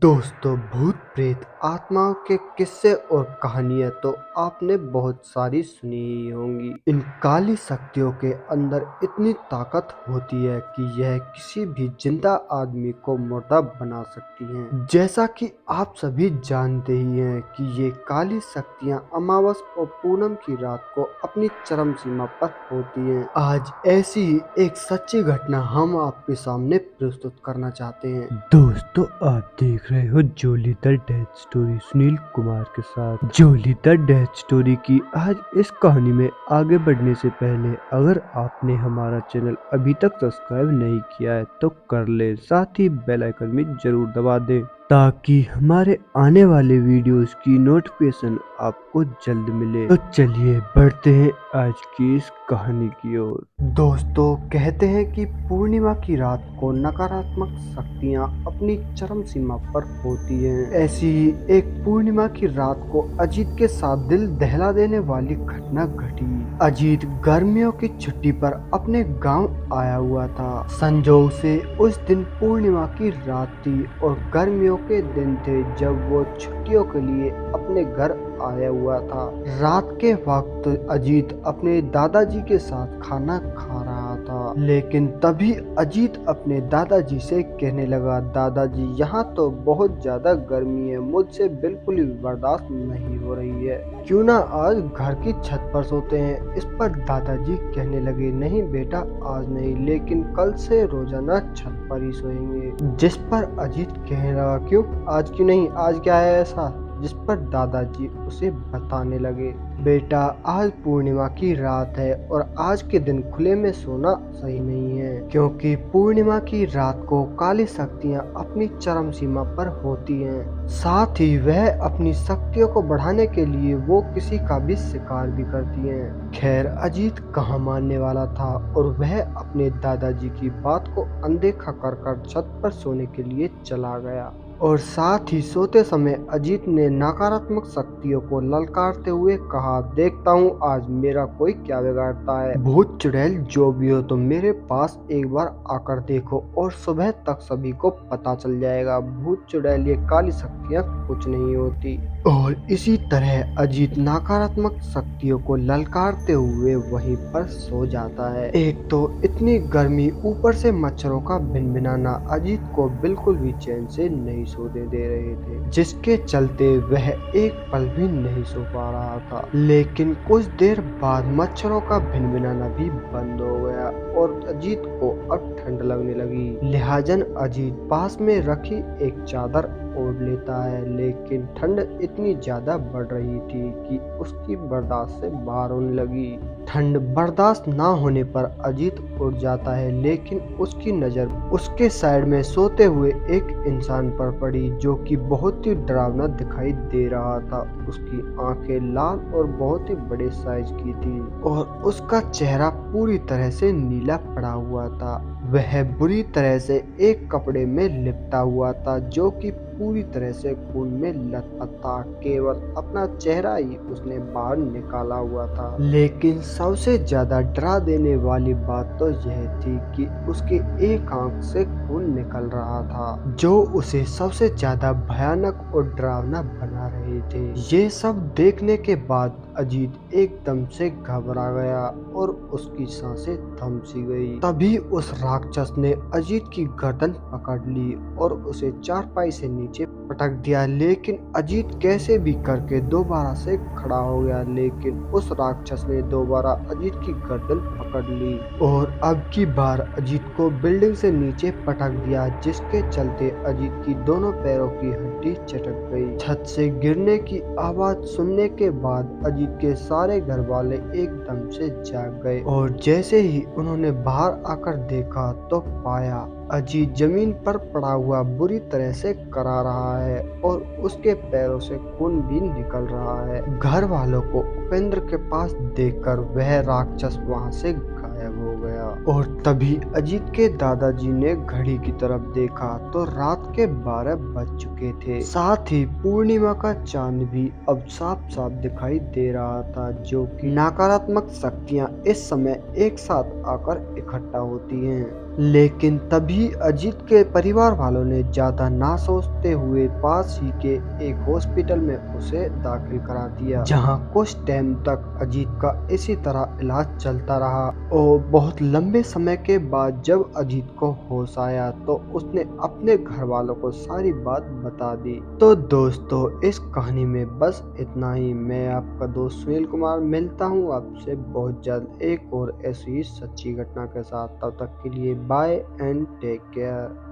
दोस्तों, भूत प्रेत आत्माओं के किस्से और कहानियां तो आपने बहुत सारी सुनी ही होंगी। इन काली शक्तियों के अंदर इतनी ताकत होती है कि यह किसी भी जिंदा आदमी को मुर्दा बना सकती हैं। जैसा कि आप सभी जानते ही हैं कि ये काली शक्तियां अमावस और पूनम की रात को अपनी चरम सीमा पर होती हैं। आज ऐसी ही एक सच्ची घटना हम आपके सामने प्रस्तुत करना चाहते हैं। दोस्तों, आप देख रहे हो Jolly the death story Sunil Kumar के साथ। जोली द डेथ स्टोरी की आज इस कहानी में आगे बढ़ने से पहले अगर आपने हमारा चैनल अभी तक सब्सक्राइब नहीं किया है तो कर ले, साथ ही बेल आइकन भी जरूर दबा दें ताकि हमारे आने वाले वीडियोस की नोटिफिकेशन आपको जल्द मिले। तो चलिए बढ़ते हैं आज की इस कहानी की ओर। दोस्तों, कहते हैं कि पूर्णिमा की रात को नकारात्मक शक्तियां अपनी चरम सीमा पर होती हैं। ऐसी ही एक पूर्णिमा की रात को अजीत के साथ दिल दहला देने वाली घटना घटी। अजीत गर्मियों की छुट्टी पर अपने गांव आया हुआ था। संजोग से उस दिन पूर्णिमा की रात थी और गर्मियों के दिन थे जब वो छुट्टियों के लिए अपने घर आया हुआ था। रात के वक्त अजीत अपने दादाजी के साथ खाना खा रहा था, लेकिन तभी अजीत अपने दादाजी से कहने लगा, दादाजी यहाँ तो बहुत ज्यादा गर्मी है, मुझसे बिल्कुल भी बर्दाश्त नहीं हो रही है, क्यों ना आज घर की छत पर सोते हैं। इस पर दादाजी कहने लगे, नहीं बेटा आज नहीं, लेकिन कल से रोजाना छत पर ही सोएंगे। जिस पर अजीत कहने लगा, क्यों आज क्यों नहीं, आज क्या है ऐसा? जिस पर दादाजी उसे बताने लगे, बेटा आज पूर्णिमा की रात है और आज के दिन खुले में सोना सही नहीं है, क्योंकि पूर्णिमा की रात को काली शक्तियां अपनी चरम सीमा पर होती हैं। साथ ही वह अपनी शक्तियों को बढ़ाने के लिए वो किसी का भी शिकार भी करती हैं। खैर, अजीत कहाँ मानने वाला था और वह अपने दादाजी की बात को अनदेखा कर छत पर सोने के लिए चला गया। और साथ ही सोते समय अजीत ने नकारात्मक शक्तियों को ललकारते हुए कहा, देखता हूँ आज मेरा कोई क्या बिगाड़ता है। भूत चुड़ैल जो भी हो तुम मेरे पास एक बार आकर देखो और सुबह तक सभी को पता चल जाएगा। भूत चुड़ैल ये काली शक्तियाँ कुछ नहीं होती। और इसी तरह अजीत नकारात्मक शक्तियों को ललकारते हुए वहीं पर सो जाता है। एक तो इतनी गर्मी, ऊपर से मच्छरों का भिनभिनाना अजीत को बिल्कुल भी चैन से नहीं सोने दे रहे थे, जिसके चलते वह एक पल भी नहीं सो पा रहा था। लेकिन कुछ देर बाद मच्छरों का भिनभिनाना भी बंद हो गया और अजीत को अब ठंड लगने लगी। लिहाजन अजीत पास में रखी एक चादर ओढ़ लेता है, लेकिन ठंड इतनी ज्यादा बढ़ रही थी कि उसकी बर्दाश्त से बाहर होने लगी। ठंड बर्दाश्त ना होने पर अजीत उठ जाता है, लेकिन उसकी नजर उसके साइड में सोते हुए एक इंसान पर पड़ी जो कि बहुत ही डरावना दिखाई दे रहा था। उसकी आंखें लाल और बहुत ही बड़े साइज की थी और उसका चेहरा पूरी तरह से नीला पड़ा हुआ था। वह बुरी तरह से एक कपड़े में लिपटा हुआ था जो कि पूरी तरह से खून में लथपथ था। केवल अपना चेहरा ही उसने बाहर निकाला हुआ था। लेकिन सबसे ज्यादा डरा देने वाली बात तो यह थी कि उसके एक आंख से खून निकल रहा था, जो उसे सबसे ज्यादा भयानक और डरावना बना रहे थे। ये सब देखने के बाद अजीत एकदम से घबरा गया और उसकी सांसें थम सी गई। तभी उस राक्षस ने अजीत की गर्दन पकड़ ली और उसे चारपाई से नीचे पटक दिया, लेकिन अजीत कैसे भी करके दोबारा से खड़ा हो गया। लेकिन उस राक्षस ने दोबारा अजीत की गर्दन पकड़ ली और अब की बार अजीत को बिल्डिंग से नीचे पटक दिया, जिसके चलते अजीत की दोनों पैरों की हड्डी चटक गई। छत से गिरने की आवाज सुनने के बाद अजीत के सारे घर वाले एकदम से जाग गए और जैसे ही उन्होंने बाहर आकर देखा तो पाया अजीत जमीन पर पड़ा हुआ बुरी तरह से करा रहा है और उसके पैरों से खून भी निकल रहा है। घर वालों को उपेंद्र के पास देखकर वह राक्षस वहां से गायब हो गया और तभी अजीत के दादाजी ने घड़ी की तरफ देखा तो रात के 12 बज चुके थे। साथ ही पूर्णिमा का चांद भी अब साफ साफ दिखाई दे रहा था, जो कि नकारात्मक शक्तियां इस समय एक साथ आकर इकट्ठा होती हैं। लेकिन तभी अजीत के परिवार वालों ने ज्यादा ना सोचते हुए पास ही के एक हॉस्पिटल में उसे दाखिल करा दिया, जहां कुछ टाइम तक अजीत का इसी तरह इलाज चलता रहा। और बहुत लंबे समय के बाद जब अजीत को होश आया तो उसने अपने घर वालों को सारी बात बता दी। तो दोस्तों, इस कहानी में बस इतना ही। मैं आपका दोस्त सुनील कुमार मिलता हूँ आपसे बहुत जल्द एक और ऐसी ही सच्ची घटना के साथ। तब तक के लिए बाय एंड टेक केयर।